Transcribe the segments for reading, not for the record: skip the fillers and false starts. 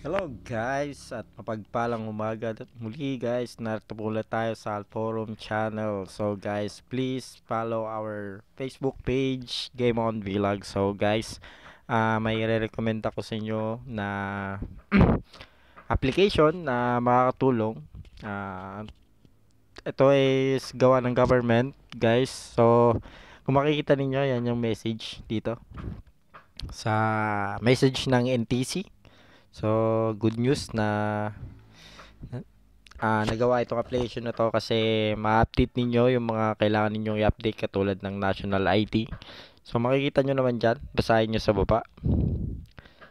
Hello guys at mapagpalang umaga at muli guys, narito po ulit tayo sa Alforum channel. So guys, please follow our Facebook page Game On Vlog. So guys, may re-recommend ako sa inyo na application na makakatulong. Ito is gawa ng government guys. So kung makikita ninyo, yan yung message dito sa message ng NTC. So good news na nagawa itong application na to kasi ma-update ninyo yung mga kailangan ninyong i-update katulad ng national ID. So makikita nyo naman dyan, basahin nyo sa baba.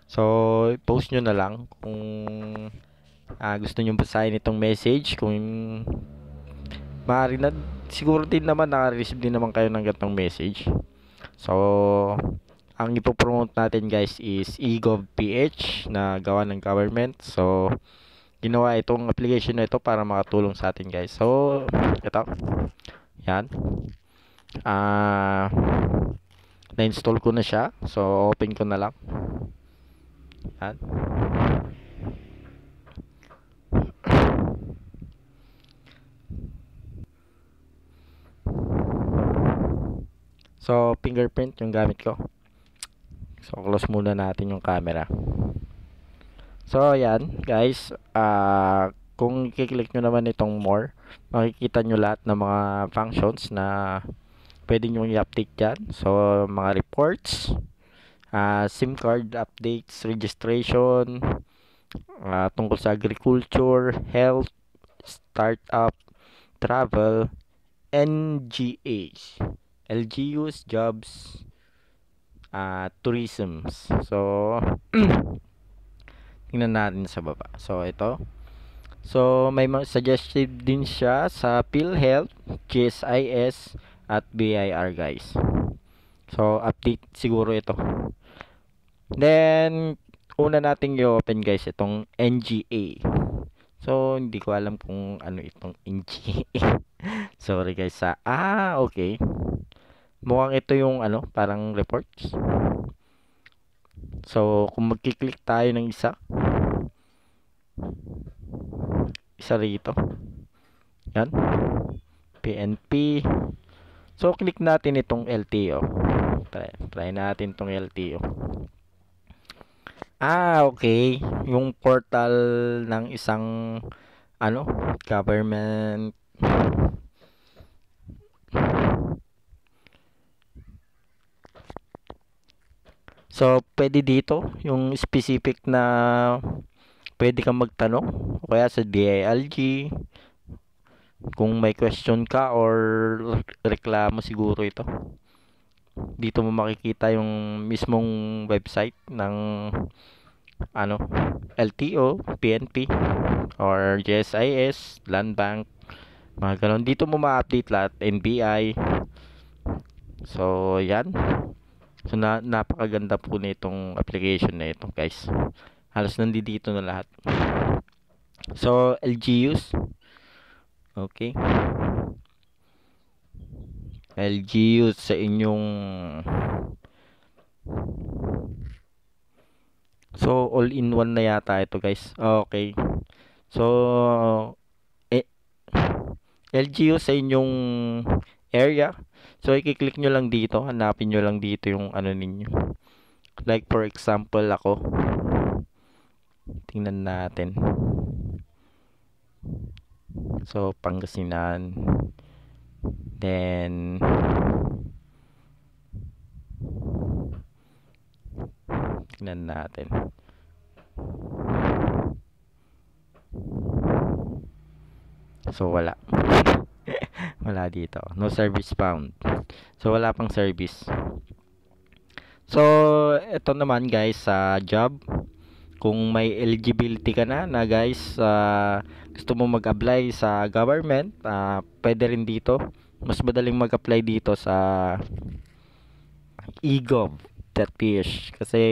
So post nyo na lang kung gusto nyo basahin itong message. Kung maaari na, siguro din naman naka-receive din naman kayo ng ganitong message. So ang ipopromote natin guys is eGovPH na gawa ng government. So ginawa itong application na ito para makatulong sa atin guys. So ito, yan, ah na-install ko na siya. So open ko na lang, yan. So fingerprint yung gamit ko. So close muna natin yung camera. So yan guys, kung i-click nyo naman itong more, makikita nyo lahat ng mga functions na pwede nyo i-update dyan. So mga reports, SIM card updates, registration, tungkol sa agriculture, health, startup, travel, NGAs, LGUs, jobs, tourisms. So tingnan natin sa baba. So ito. So may mga suggested din siya sa PhilHealth, GSIS at BIR guys. So update siguro ito. Then una nating i-open guys itong NGA. So hindi ko alam kung ano itong NGA. Sorry guys okay. Mukhang ito yung ano, parang reports. So kung magki-click tayo ng isa rito. Yan. PNP. So click natin itong LTO. Try natin itong LTO. Okay. Yung portal ng isang ano, government. So pwede dito yung specific na pwede kang magtanong o kaya sa DILG kung may question ka or reklamo siguro ito. Dito mo makikita yung mismong website ng ano, LTO, PNP or GSIS, Land Bank, mga ganon. Dito mo ma-update lahat, NBI. So yan. So napakaganda po nitong application na ito guys. Halos nandito na lahat. So LGUs, okay, LGUs sa inyong, so all in one na yata ito guys. Okay. So eh, LGU sa inyong area. So i-click nyo lang dito, hanapin nyo lang dito yung ano ninyo. Like for example ako, tingnan natin. So Pangasinan, then tingnan natin. So wala. Wala dito. No service found. So wala pang service. So ito naman guys sa job. Kung may eligibility ka na guys, gusto mo mag-apply sa government, pwede rin dito. Mas madaling mag-apply dito sa egov.ph kasi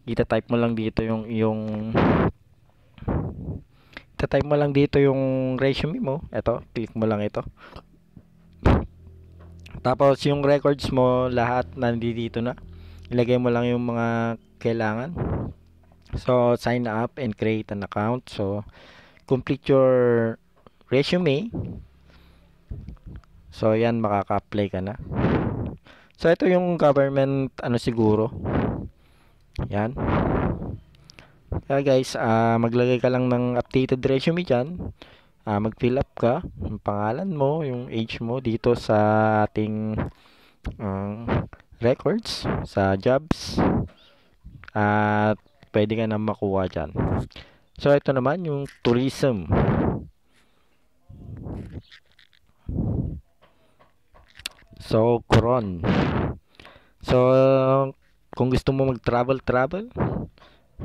ita-type mo lang dito ita-type mo lang dito yung resume mo. Ito, click mo lang ito. Tapos yung records mo lahat nandito na. Ilagay mo lang yung mga kailangan. So, sign up and create an account. So, complete your resume. So, yan, makaka-apply ka na. So, ito yung government, ano siguro. Yan. Kaya guys, maglagay ka lang ng updated resume dyan. Mag-fill up ka, yung pangalan mo, yung age mo dito sa ating records, sa jobs. At pwede ka na makuha dyan. So, ito naman yung tourism. So, Coron. So, kung gusto mo mag-travel,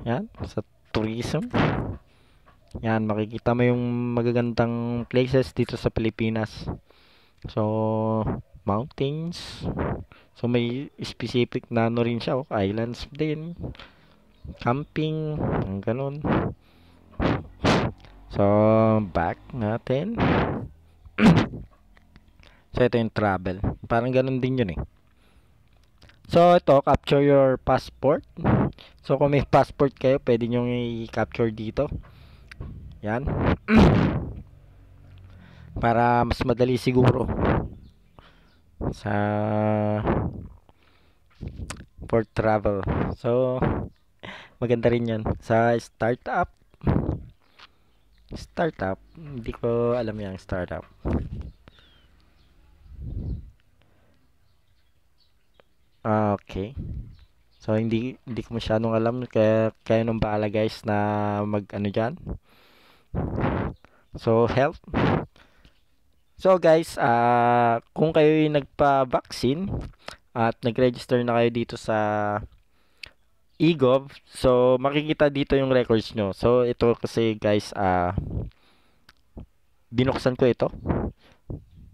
yan, sa tourism. Yan, makikita mo yung magagandang places dito sa Pilipinas. So, mountains. So, may specific na ano rin siya, islands din. Camping, ganun. So, back natin. So, ito yung travel. Parang ganun din yun eh. So, ito, capture your passport. So, kung may passport kayo, pwede nyo i-capture dito. Yan. Para mas madali siguro. Sa for travel. So, maganda rin yan. Sa startup. Startup. Hindi ko alam yung startup. Okay. So, hindi ko masyadong alam. Kaya nung bahala guys na mag ano dyan. So, health. So, guys, kung kayo yung nagpa-vaccine at nag-register na kayo dito sa eGov, so, makikita dito yung records nyo. So, ito kasi, guys, binuksan ko ito.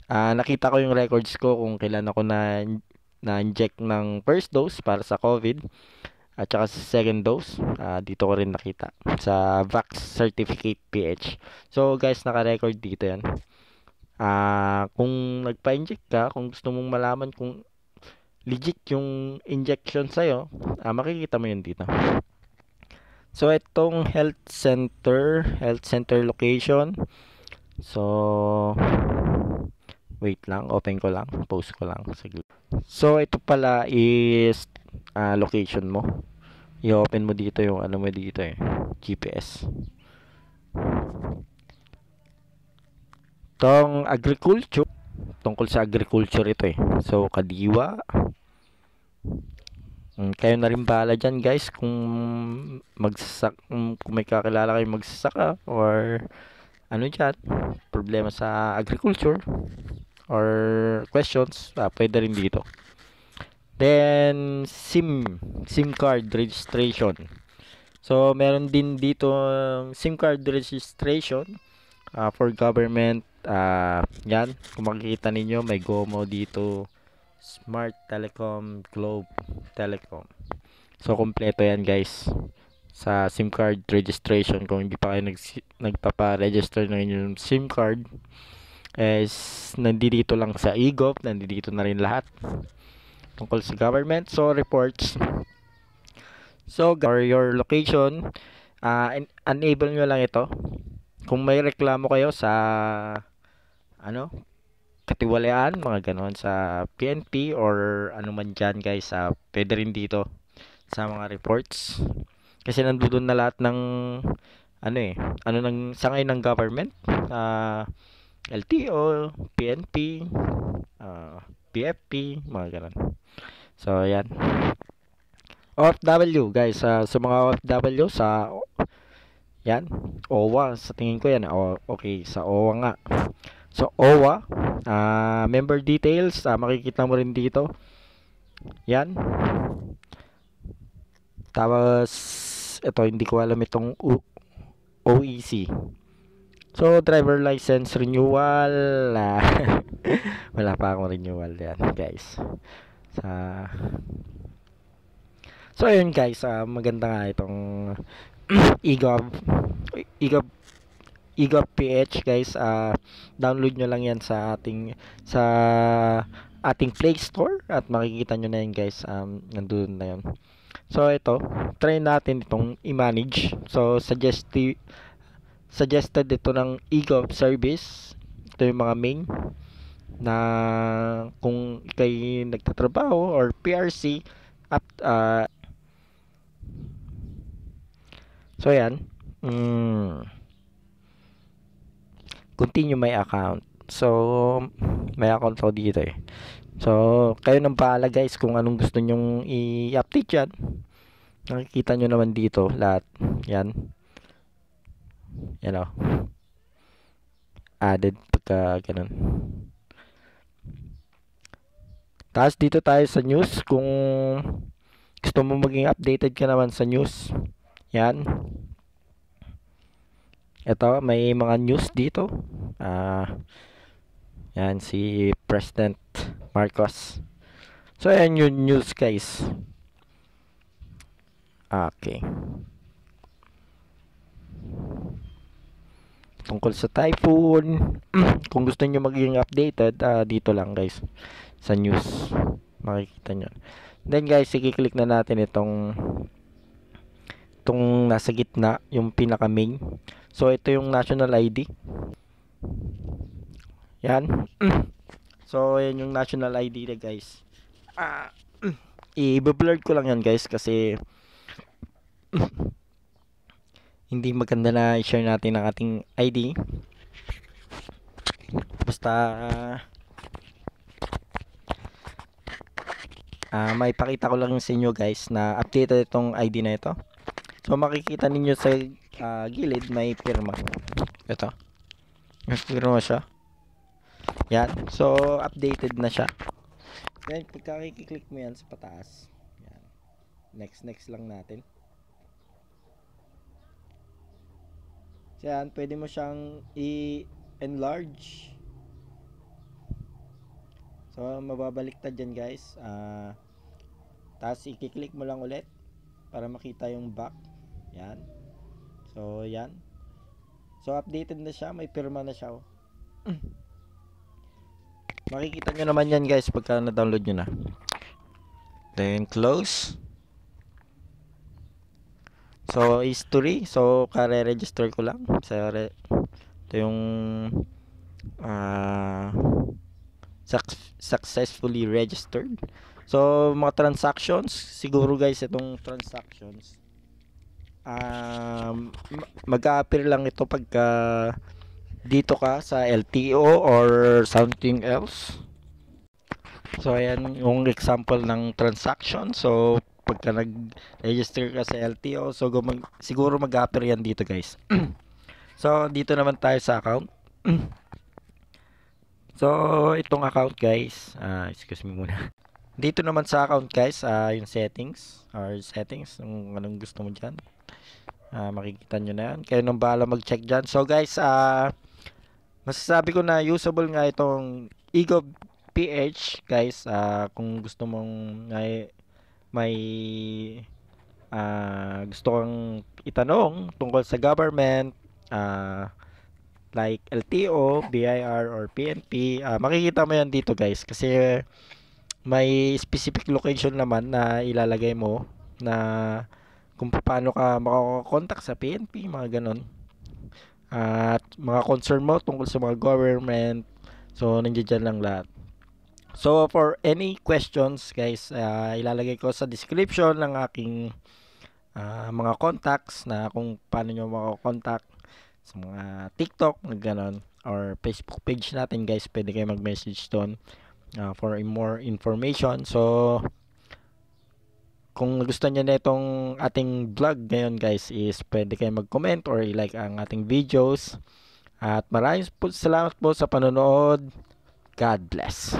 Nakita ko yung records ko kung kailan ako na-inject ng first dose para sa COVID at saka sa second dose. Dito ko rin nakita sa Vax Certificate PH. So guys, naka-record dito yan. Kung nagpa-inject ka, kung gusto mong malaman kung legit yung injection sa'yo, makikita mo yun dito. So itong health center location. So wait lang, open ko lang, post ko lang. Sige. So, ito pala is location mo. I-open mo dito yung ano mo dito eh, GPS. Tong agriculture, tungkol sa agriculture ito eh. So, Kadiwa. Kayo na rin bahala dyan guys kung kung may kakilala kayo magsasaka or ano dyan, problema sa agriculture or questions, pwede rin dito. Then, SIM card registration. So, meron din dito SIM card registration for government. Yan, kung makikita ninyo, may GOMO dito, Smart Telecom, Globe Telecom. So, kompleto yan guys sa SIM card registration. Kung hindi pa kayo nagpapa-register ng inyong SIM card, nandito lang sa eGov, nandito na rin lahat tungkol sa government. So, reports. So, or your location, enable nyo lang ito. Kung may reklamo kayo sa, ano, katiwalian, mga ganon, sa PNP or ano man dyan, guys, pwede rin dito sa mga reports. Kasi nandun na lahat ng, ano eh, ano nang sangay ng government, LTO, PNP, PFP, mga ganon. So, yan. OFW, guys. Sa mga OFW, yan. OWA, sa tingin ko yan. Okay, sa OWA nga. So, OWA, member details, makikita mo rin dito. Yan. Tapos, ito, hindi ko alam itong OEC. So, driver license renewal. Wala pa akong renewal yan, guys. So, ayun guys, maganda nga itong eGov PH guys. Download nyo lang yan sa ating Play Store at makikita nyo na yan guys. Nandun na yun. So ito, try natin itong i-manage. So suggested ito ng eGov service. Ito yung mga main na kung ikay nagtatrabaho or PRC at so yan. Continue my account. So may account ako dito eh. So kayo nang bahala guys kung anong gusto nyong i-update yan. Nakikita nyo naman dito lahat. Yan. Yan o. Added pagka ganun. Tapos dito tayo sa news. Kung gusto mo maging updated ka naman sa news. Yan. Ito, may mga news dito. Yan, si President Marcos. So, yan yung news guys. Okay. Tungkol sa typhoon. Kung gusto nyo maging updated, dito lang guys. Sa news. Makikita nyo. Then guys, i-click na natin itong nasa gitna, yung pinaka main. So ito yung national ID. Yan. So yan yung national ID na guys. I-blur ko lang yan guys kasi hindi maganda na i-share natin ang ating ID. Basta may pakita ko lang sa inyo guys na updated itong ID na ito. So makikita ninyo sa gilid may pirma. Ito. May pirma siya. Yan. So updated na siya. Then pagka i-click mo yan sa pataas. Yan. Next lang natin. So yan, pwede mo siyang i-enlarge. So mababaliktad dyan guys. Tapos i-click mo lang ulit para makita yung back. Yan. So yan. So updated na siya, may pirma na siya. Makikita nyo naman yan guys pagka na-download nyo na. Then close. So history. So kare-register ko lang. Ito yung successfully registered. So mga transactions, siguro guys itong transactions mag-a-appear lang ito pagka dito ka sa LTO or something else. So ayan yung example ng transaction. So pagka nag-register ka sa LTO, so siguro mag-a-appear yan dito guys. So dito naman tayo sa account. So itong account guys, excuse me muna. Dito naman sa account guys, yung settings kung anong gusto mo dyan. Makikita nyo na yan. Kayo nang bahala mag-check dyan. So guys, masasabi ko na usable nga itong eGov PH guys. Kung gusto mong may gusto kang itanong tungkol sa government, like LTO, BIR, or PNP, makikita mo yan dito guys. Kasi may specific location naman na ilalagay mo na kung paano ka makakontak sa PNP, mga ganon. At mga concern mo tungkol sa mga government. So, nandiyan lang lahat. So, for any questions, guys, ilalagay ko sa description ng aking mga contacts na kung paano nyo makakontak sa mga TikTok, ganon. Or Facebook page natin, guys. Pwede kayo mag-message doon for more information. So, kung gusto niyo na itong ating vlog ngayon guys is pwede kayo mag-comment or i-like ang ating videos. At maraming salamat po sa panonood. God bless.